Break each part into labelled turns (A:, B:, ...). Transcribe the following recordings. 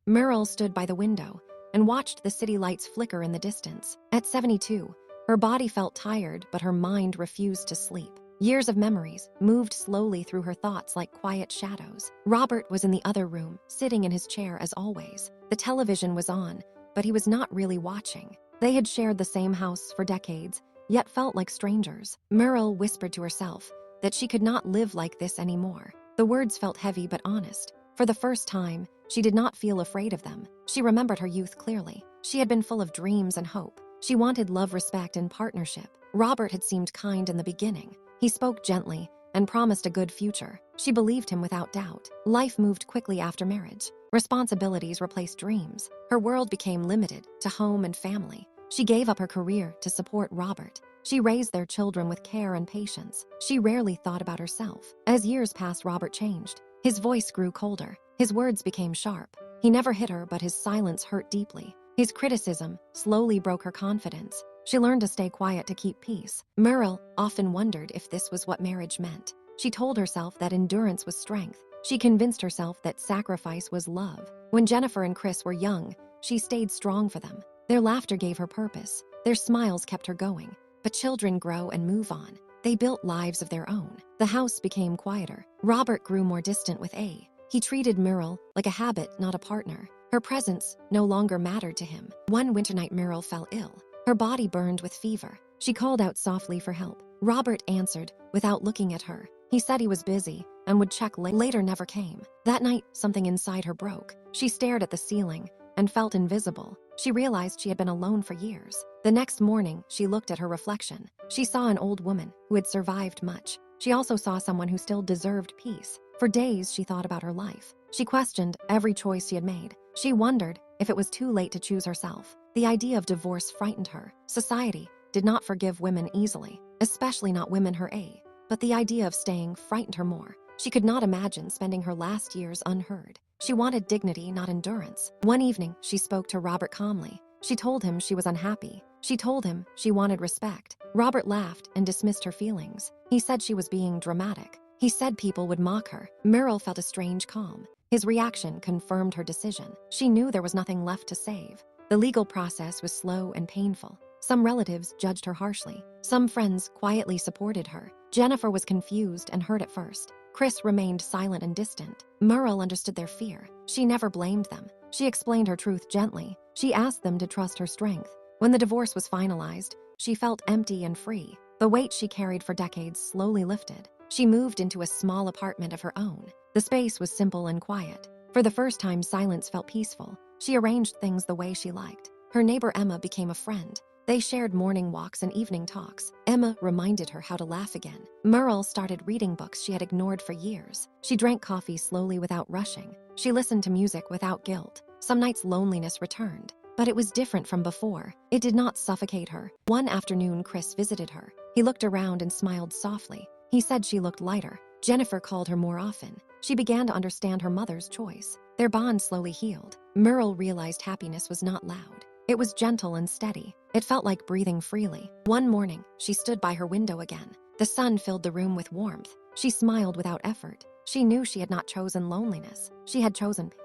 A: Merle stood by the window and watched the city lights flicker in the distance. At 72, her body felt tired, but her mind refused to sleep. Years of memories moved slowly through her thoughts like quiet shadows. Robert was in the other room, sitting in his chair as always. The television was on, but he was not really watching. They had shared the same house for decades, yet felt like strangers. Merle whispered to herself that she could not live like this anymore. The words felt heavy but honest. For the first time, she did not feel afraid of them. She remembered her youth clearly. She had been full of dreams and hope. She wanted love, respect, and partnership. Robert had seemed kind in the beginning. He spoke gently and promised a good future. She believed him without doubt. Life moved quickly after marriage. Responsibilities replaced dreams. Her world became limited to home and family. She gave up her career to support Robert. She raised their children with care and patience. She rarely thought about herself. As years passed, Robert changed. His voice grew colder. His words became sharp. He never hit her, but his silence hurt deeply. His criticism slowly broke her confidence. She learned to stay quiet to keep peace. Merle often wondered if this was what marriage meant. She told herself that endurance was strength. She convinced herself that sacrifice was love. When Jennifer and Chris were young, she stayed strong for them. Their laughter gave her purpose. Their smiles kept her going. But children grow and move on. They built lives of their own. The house became quieter. Robert grew more distant with A. He treated Merle like a habit, not a partner. Her presence no longer mattered to him. One winter night, Merle fell ill. Her body burned with fever. She called out softly for help. Robert answered without looking at her. He said he was busy and would check later. Never came. That night, something inside her broke. She stared at the ceiling and felt invisible. She realized she had been alone for years. The next morning, she looked at her reflection. She saw an old woman who had survived much. She also saw someone who still deserved peace. For days, she thought about her life. She questioned every choice she had made. She wondered if it was too late to choose herself. The idea of divorce frightened her. Society did not forgive women easily, especially not women her age. But the idea of staying frightened her more. She could not imagine spending her last years unheard. She wanted dignity, not endurance. One evening, she spoke to Robert calmly. She told him she was unhappy. She told him she wanted respect. Robert laughed and dismissed her feelings. He said she was being dramatic. He said people would mock her. Merle felt a strange calm. His reaction confirmed her decision. She knew there was nothing left to save. The legal process was slow and painful. Some relatives judged her harshly. Some friends quietly supported her. Jennifer was confused and hurt at first. Chris remained silent and distant. Merle understood their fear. She never blamed them. She explained her truth gently. She asked them to trust her strength. When the divorce was finalized, she felt empty and free. The weight she carried for decades slowly lifted. She moved into a small apartment of her own. The space was simple and quiet. For the first time, silence felt peaceful. She arranged things the way she liked. Her neighbor Emma became a friend. They shared morning walks and evening talks. Emma reminded her how to laugh again. Merle started reading books she had ignored for years. She drank coffee slowly without rushing. She listened to music without guilt. Some nights loneliness returned, but it was different from before. It did not suffocate her. One afternoon, Chris visited her. He looked around and smiled softly. He said she looked lighter. Jennifer called her more often. She began to understand her mother's choice. Their bond slowly healed. Merle realized happiness was not loud. It was gentle and steady. It felt like breathing freely. One morning, she stood by her window again. The sun filled the room with warmth. She smiled without effort. She knew she had not chosen loneliness. She had chosen peace.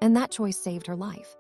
A: And that choice saved her life.